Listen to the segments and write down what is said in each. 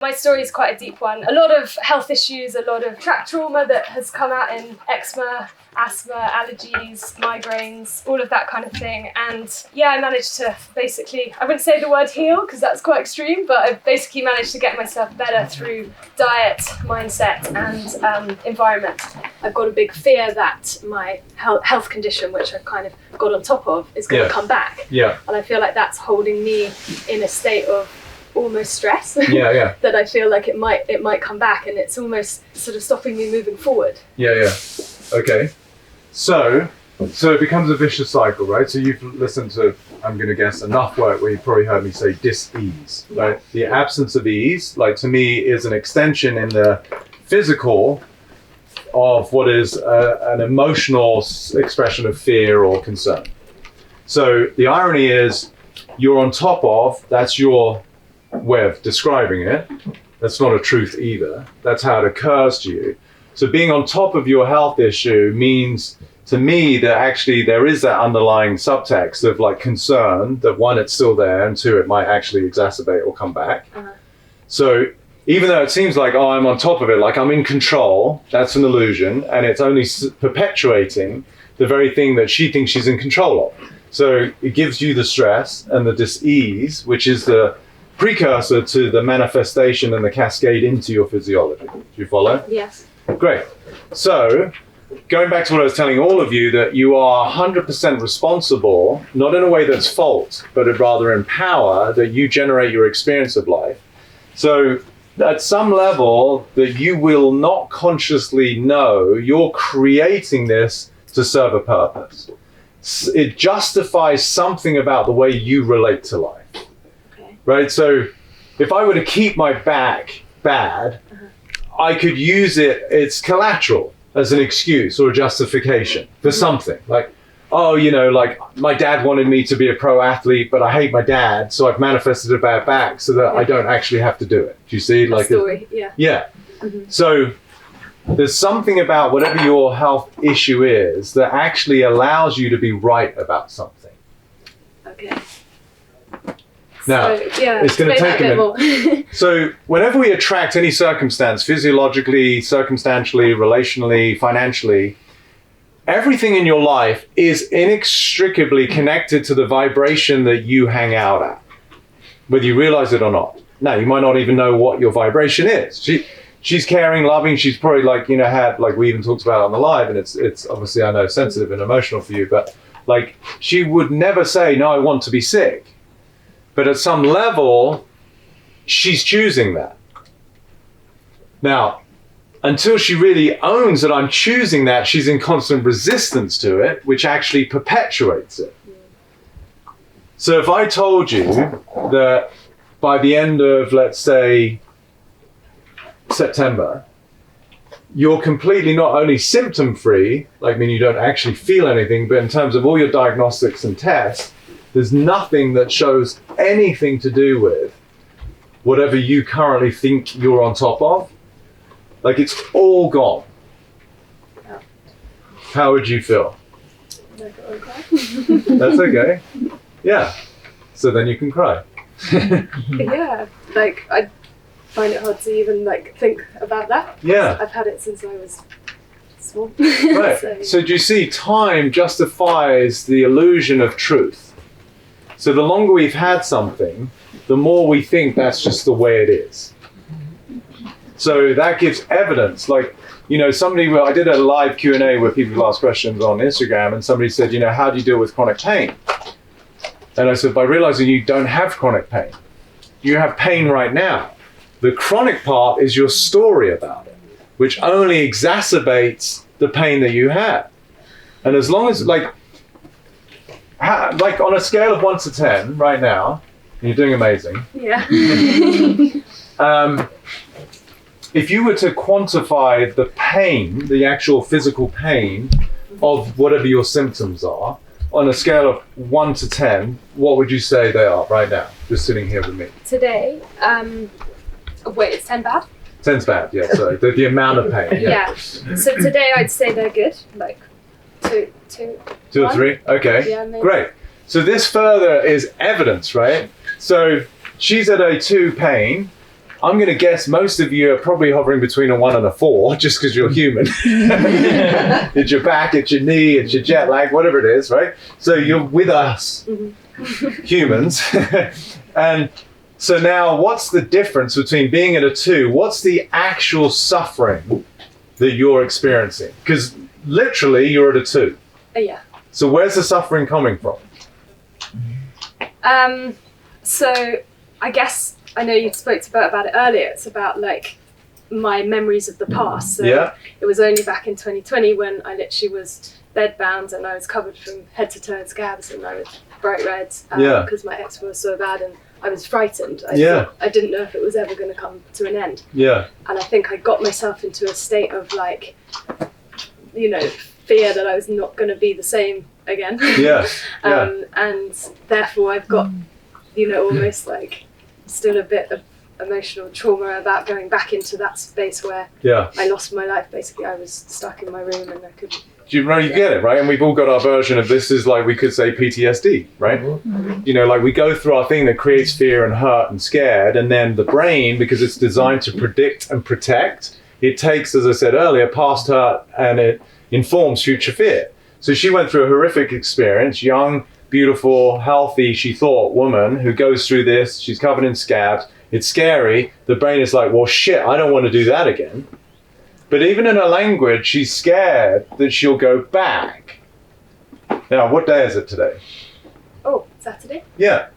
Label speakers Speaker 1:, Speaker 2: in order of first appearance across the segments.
Speaker 1: My story is quite a deep one. A lot of health issues, a lot of track trauma that has come out in eczema, asthma, allergies, migraines, all of that kind of thing. And yeah, I managed to basically, I wouldn't say the word heal because that's quite extreme, but I basically managed to get myself better through diet, mindset and environment. I've got a big fear that my health condition, which I've kind of got on top of, is going to come back.
Speaker 2: Yeah.
Speaker 1: And I feel like that's holding me in a state of almost stress.
Speaker 2: Yeah.
Speaker 1: That I feel like it might come back, and it's almost sort of stopping me moving forward.
Speaker 2: Yeah. Okay. So it becomes a vicious cycle, right? So you've listened to, I'm going to guess, enough work where you've probably heard me say dis-ease, right? The absence of ease, like to me, is an extension in the physical of what is an emotional expression of fear or concern. So the irony is, you're on top of, that's your way of describing it. That's not a truth either. That's how it occurs to you. So being on top of your health issue means to me that actually there is that underlying subtext of like concern that one, it's still there, and two, it might actually exacerbate or come back. So even though it seems like, oh, I'm on top of it, like I'm in control, that's an illusion, and it's only perpetuating the very thing that she thinks she's in control of. So it gives you the stress and the dis-ease, which is the precursor to the manifestation and the cascade into your physiology. Do you follow?
Speaker 1: Yes.
Speaker 2: Great. So going back to what I was telling all of you, that you are 100% responsible, not in a way that's fault, but rather in power, that you generate your experience of life. So at some level that you will not consciously know, you're creating this to serve a purpose. It justifies something about the way you relate to life. Right? So if I were to keep my back bad, I could use it's collateral as an excuse or a justification for something. Like, oh, like my dad wanted me to be a pro athlete, but I hate my dad, so I've manifested a bad back so that I don't actually have to do it. Do you see?
Speaker 1: Like story, yeah.
Speaker 2: Yeah. So there's something about whatever your health issue is that actually allows you to be right about something.
Speaker 1: Okay.
Speaker 2: Now, it's going to take a minute. So whenever we attract any circumstance, physiologically, circumstantially, relationally, financially, everything in your life is inextricably connected to the vibration that you hang out at, whether you realize it or not. Now, you might not even know what your vibration is. She's caring, loving, she's probably had, like we even talked about on the live, and it's obviously, I know, sensitive and emotional for you, but like she would never say, no, I want to be sick. But at some level, she's choosing that. Now, until she really owns that I'm choosing that, she's in constant resistance to it, which actually perpetuates it. So if I told you that by the end of, let's say, September, you're completely not only symptom-free, like you don't actually feel anything, but in terms of all your diagnostics and tests, there's nothing that shows anything to do with whatever you currently think you're on top of. Like it's all gone. Yeah. How would you feel? That's okay. Yeah. So then you can cry.
Speaker 1: Yeah. Like I find it hard to even think about that.
Speaker 2: Yeah.
Speaker 1: I've had it since I was small.
Speaker 2: Right. So do you see, time justifies the illusion of truth. So the longer we've had something, the more we think that's just the way it is. So that gives evidence. Like, I did a live Q&A where people ask questions on Instagram, and somebody said, how do you deal with chronic pain? And I said, by realizing you don't have chronic pain. You have pain right now. The chronic part is your story about it, which only exacerbates the pain that you have. And as long as, on a scale of 1 to 10 right now, you're doing amazing.
Speaker 1: Yeah.
Speaker 2: If you were to quantify the pain, the actual physical pain of whatever your symptoms are, on a scale of 1 to 10, what would you say they are right now, just sitting here with me?
Speaker 1: Today, wait, it's 10 bad?
Speaker 2: 10's bad, yeah, so the amount of pain.
Speaker 1: Yeah. So today I'd say they're good, two
Speaker 2: or three? Okay, yeah, great. So this further is evidence, right? So she's at a 2 pain, I'm going to guess most of you are probably hovering between a 1 and a 4, just because you're human. It's your back, it's your knee, it's your jet lag, whatever it is, right? So you're with us, humans. And so now what's the difference between being at a 2? What's the actual suffering that you're experiencing? Because literally you're at a 2.
Speaker 1: Yeah.
Speaker 2: So where's the suffering coming from?
Speaker 1: So I guess I know you spoke about it earlier. It's about like my memories of the past. So
Speaker 2: Yeah.
Speaker 1: it was only back in 2020 when I literally was bedbound and I was covered from head to toe in scabs and I was bright red because my eczema was so bad and I was frightened. I didn't know if it was ever going to come to an end.
Speaker 2: Yeah.
Speaker 1: And I think I got myself into a state of like, fear that I was not going to be the same again.
Speaker 2: Yeah.
Speaker 1: And therefore I've got, almost like still a bit of emotional trauma about going back into that space where I lost my life. Basically, I was stuck in my room and I couldn't.
Speaker 2: You get it, right? And we've all got our version of this is like, we could say PTSD, right? Mm-hmm. Like we go through our thing that creates fear and hurt and scared, and then the brain, because it's designed to predict and protect, it takes, as I said earlier, past hurt and it informs future fear. So she went through a horrific experience, young, beautiful, healthy, she thought, woman who goes through this, she's covered in scabs, it's scary. The brain is like, well, shit, I don't want to do that again. But even in her language, she's scared that she'll go back. Now, what day is it today?
Speaker 1: Oh, Saturday?
Speaker 2: Yeah.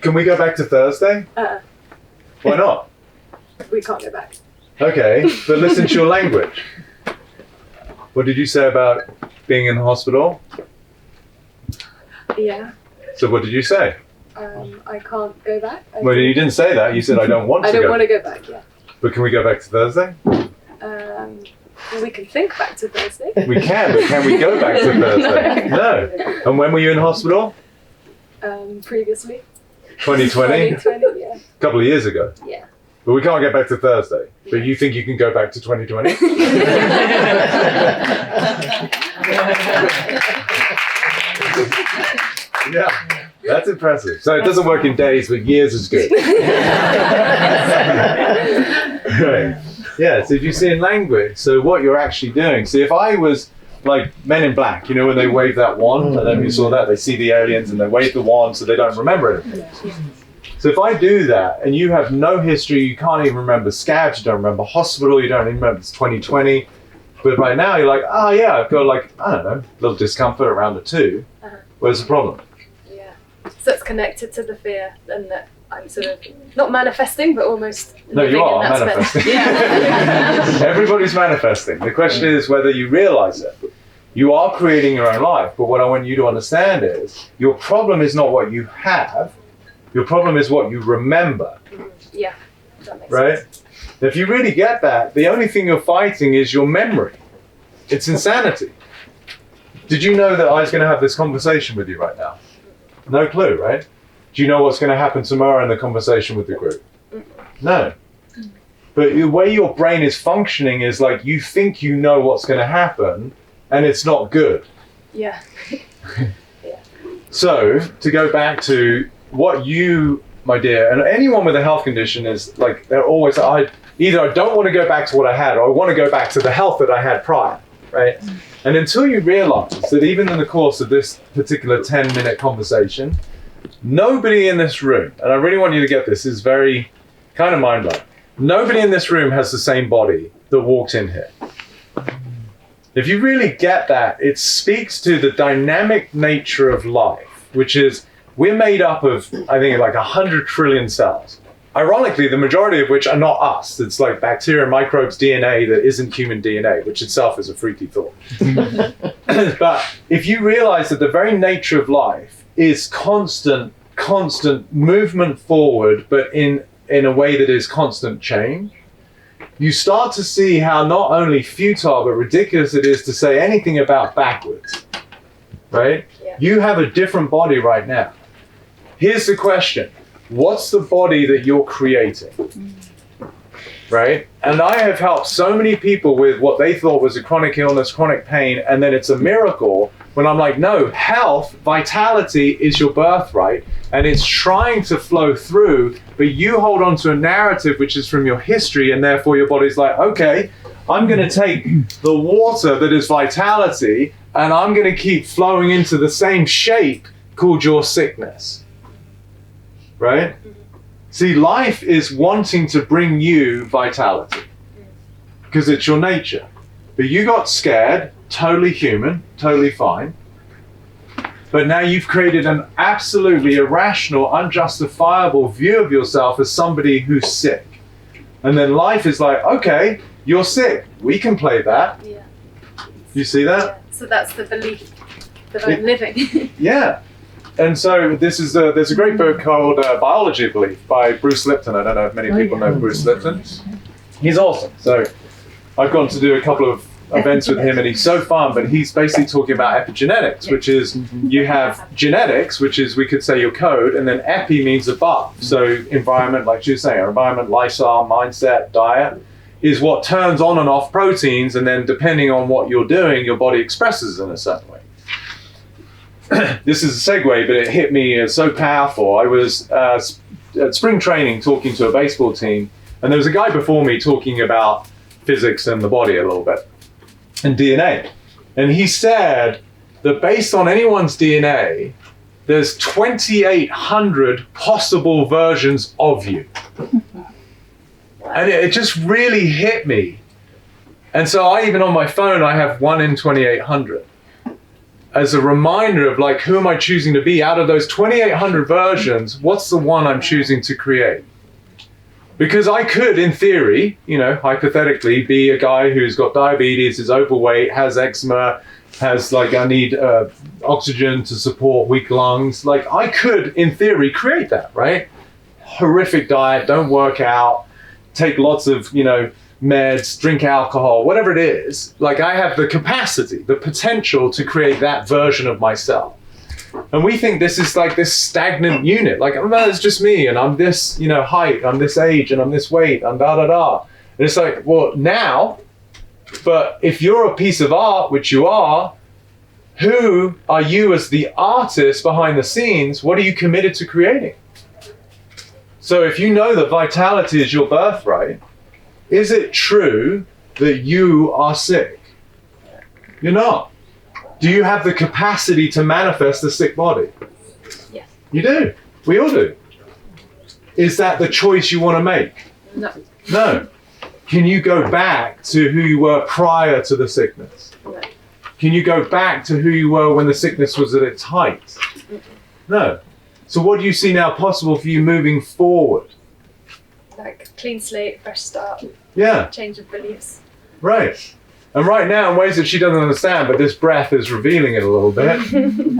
Speaker 2: Can we go back to Thursday? Why not?
Speaker 1: We can't go back.
Speaker 2: Okay, but listen to your language. What did you say about being in the hospital?
Speaker 1: Yeah.
Speaker 2: So what did you say?
Speaker 1: I can't go back.
Speaker 2: Well, you didn't say that. You said, I don't want to go.
Speaker 1: I don't want to go back, yeah.
Speaker 2: But can we go back to Thursday?
Speaker 1: Well, we can think back to Thursday.
Speaker 2: We can, but can we go back to Thursday? No. And when were you in hospital?
Speaker 1: Previously.
Speaker 2: 2020?
Speaker 1: 2020, yeah.
Speaker 2: A couple of years ago.
Speaker 1: Yeah.
Speaker 2: But we can't get back to Thursday. But you think you can go back to 2020? Yeah, that's impressive. So it doesn't work in days, but years is good. Right. Yeah, so if you see in language, so what you're actually doing. See, if I was like Men in Black, when they wave that wand, and then you saw that, they see the aliens and they wave the wand so they don't remember it. So if I do that and you have no history, you can't even remember scabs, you don't remember hospital, you don't even remember it's 2020, but right now you're like, oh yeah, I've got like, I don't know, a little discomfort around the 2. Where's the problem?
Speaker 1: Yeah. So it's connected to the fear and that I'm sort of not manifesting, but almost
Speaker 2: No, you are manifesting.
Speaker 1: Yeah.
Speaker 2: Everybody's manifesting. The question is whether you realize it. You are creating your own life, but what I want you to understand is your problem is not what you have. Your problem is what you remember.
Speaker 1: Yeah, that makes
Speaker 2: right?
Speaker 1: sense.
Speaker 2: If you really get that, the only thing you're fighting is your memory. It's insanity. Did you know that I was going to have this conversation with you right now? No clue, right? Do you know what's going to happen tomorrow in the conversation with the group? No. But the way your brain is functioning is like you think you know what's going to happen, and it's not good.
Speaker 1: Yeah.
Speaker 2: So, to go back to what you, my dear, and anyone with a health condition is like, they're always, either I don't want to go back to what I had, or I want to go back to the health that I had prior, right? And until you realize that even in the course of this particular 10-minute conversation, nobody in this room, and I really want you to get this, is very kind of mind-blowing. Nobody in this room has the same body that walked in here. If you really get that, it speaks to the dynamic nature of life, which is we're made up of, I think, like 100 trillion cells. Ironically, the majority of which are not us. It's like bacteria, microbes, DNA that isn't human DNA, which itself is a freaky thought. But if you realize that the very nature of life is constant movement forward, but in a way that is constant change, you start to see how not only futile but ridiculous it is to say anything about backwards, right?
Speaker 1: Yeah.
Speaker 2: You have a different body right now. Here's the question. What's the body that you're creating? Right? And I have helped so many people with what they thought was a chronic illness, chronic pain, and then it's a miracle when I'm like, no, health, vitality is your birthright. and it's trying to flow through, but you hold on to a narrative which is from your history, and therefore your body's like, okay, I'm going to take the water that is vitality and I'm going to keep flowing into the same shape called your sickness. Right? See, life is wanting to bring you vitality because it's your nature. But you got scared, totally human, totally fine. But now you've created an absolutely irrational, unjustifiable view of yourself as somebody who's sick. And then life is like, okay, you're sick. We can play that.
Speaker 1: Yeah.
Speaker 2: You see that?
Speaker 1: Yeah. So that's the belief that I'm living.
Speaker 2: Yeah. And so there's a great book called Biology of Belief by Bruce Lipton. I don't know if many people know Bruce Lipton. He's awesome. So I've gone to do a couple of events with him and he's so fun, but he's basically talking about epigenetics, which is you have genetics, which is, we could say, your code, and then epi means above. So environment, like you were saying, environment, lifestyle, mindset, diet is what turns on and off proteins, and then depending on what you're doing, your body expresses in a certain way. This is a segue, but it hit me as so powerful. I was at spring training talking to a baseball team, and there was a guy before me talking about physics and the body a little bit, and DNA. And he said that based on anyone's DNA, there's 2,800 possible versions of you. And it just really hit me. And so I, even on my phone, I have 1 in 2,800. As a reminder of like, who am I choosing to be? Out of those 2,800 versions, what's the one I'm choosing to create? Because I could, in theory, you know, hypothetically, be a guy who's got diabetes, is overweight, has eczema, has like, I need oxygen to support weak lungs. Like, I could, in theory, create that, right? Horrific diet, don't work out, take lots of, you know, meds, drink alcohol, whatever it is. Like, I have the capacity, the potential to create that version of myself. And we think this is like this stagnant unit. Like, oh, no, it's just me, and I'm this, you know, height, I'm this age, and I'm this weight, and da-da-da. And it's like, well, now, but if you're a piece of art, which you are, who are you as the artist behind the scenes? What are you committed to creating? So if you know that vitality is your birthright, is it true that you are sick? You're not. Do you have the capacity to manifest a sick body?
Speaker 1: Yes.
Speaker 2: You do. We all do. Is that the choice you want to make?
Speaker 1: No.
Speaker 2: No. Can you go back to who you were prior to the sickness?
Speaker 1: No.
Speaker 2: Can you go back to who you were when the sickness was at its height? No. So what do you see now possible for you moving forward?
Speaker 1: Like, clean slate, fresh start,
Speaker 2: Yeah.
Speaker 1: change of beliefs.
Speaker 2: Right. And right now, in ways that she doesn't understand, but this breath is revealing it a little bit,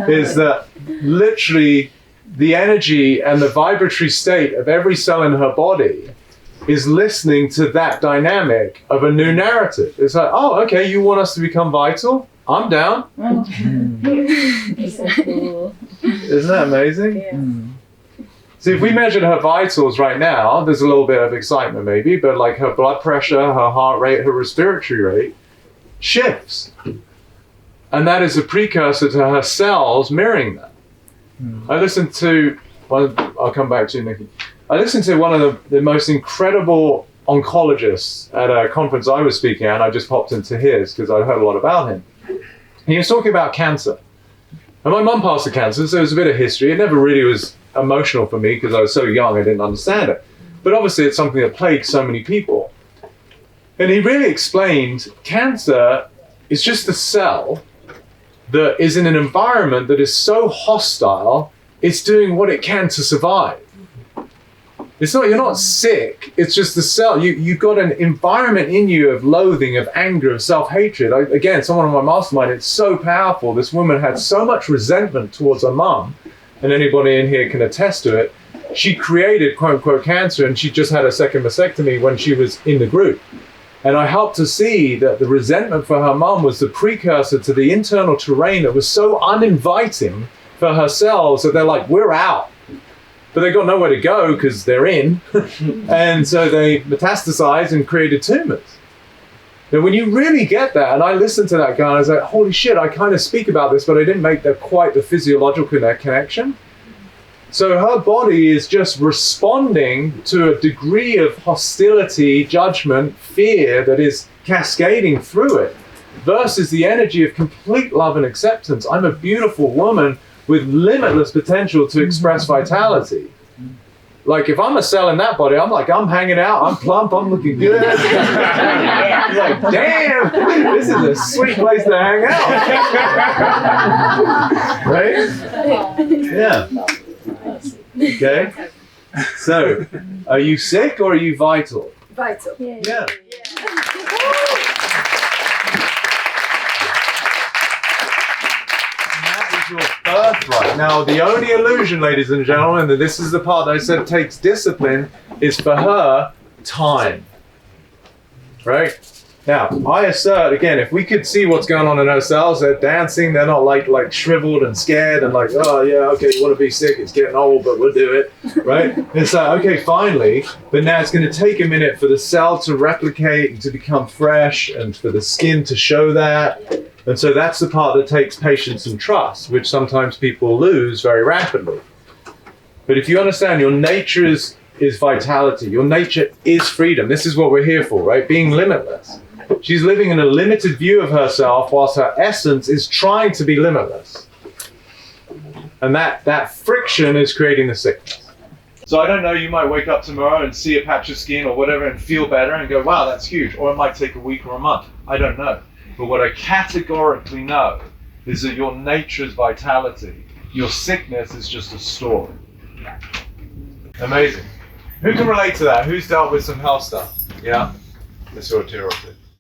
Speaker 2: is that literally the energy and the vibratory state of every cell in her body is listening to that dynamic of a new narrative. It's like, oh, okay, you want us to become vital? I'm down.
Speaker 3: That's so cool.
Speaker 2: Isn't that amazing?
Speaker 1: Yeah.
Speaker 2: See, if we measured her vitals right now, there's a little bit of excitement maybe, but like her blood pressure, her heart rate, her respiratory rate shifts. And that is a precursor to her cells mirroring that. I listened to, well, I'll come back to you, Nikki. I listened to one of the most incredible oncologists at a conference I was speaking at, and I just popped into his because I heard a lot about him. He was talking about cancer. And my mum passed the cancer, so there was a bit of history. It never really was emotional for me because I was so young, I didn't understand it. But obviously it's something that plagues so many people. And he really explained cancer is just a cell that is in an environment that is so hostile, it's doing what it can to survive. It's not, you're not sick, it's just the cell. You've got an environment in you of loathing, of anger, of self-hatred. Again, someone on my mastermind, it's so powerful. This woman had so much resentment towards her mum, and anybody in here can attest to it. She created quote unquote cancer, and she just had a second mastectomy when she was in the group. And I helped to see that the resentment for her mum was the precursor to the internal terrain that was so uninviting for her cells that they're like, we're out. But they got nowhere to go because they're in. And so they metastasized and created tumors. Now, when you really get that, and I listened to that guy, and I was like, holy shit, I kind of speak about this, but I didn't make quite the physiological connection. So her body is just responding to a degree of hostility, judgment, fear that is cascading through it, versus the energy of complete love and acceptance. I'm a beautiful woman with limitless potential to express vitality. Like if I'm a cell in that body, I'm hanging out, I'm plump, I'm looking good. Like, damn, this is a sweet place to hang out. Right? Yeah. Okay. So, are you sick or are you vital?
Speaker 1: Vital.
Speaker 2: Yeah. Your birthright. Now, the only illusion, ladies and gentlemen, that this is the part that I said takes discipline, is for her time. Right? Now, I assert again, if we could see what's going on in her cells, they're dancing, they're not like shriveled and scared and like, oh yeah, okay, you want to be sick, it's getting old, but we'll do it. Right? It's like, okay, finally, but now it's going to take a minute for the cell to replicate and to become fresh and for the skin to show that. And so that's the part that takes patience and trust, which sometimes people lose very rapidly. But if you understand your nature is vitality, your nature is freedom. This is what we're here for, right? Being limitless. She's living in a limited view of herself whilst her essence is trying to be limitless. And that friction is creating the sickness. So I don't know, you might wake up tomorrow and see a patch of skin or whatever and feel better and go, wow, that's huge. Or it might take a week or a month. I don't know. But what I categorically know is that your nature is vitality. Your sickness is just a story. Amazing. Who can relate to that? Who's dealt with some health stuff? Yeah? Let's throw a tear or two.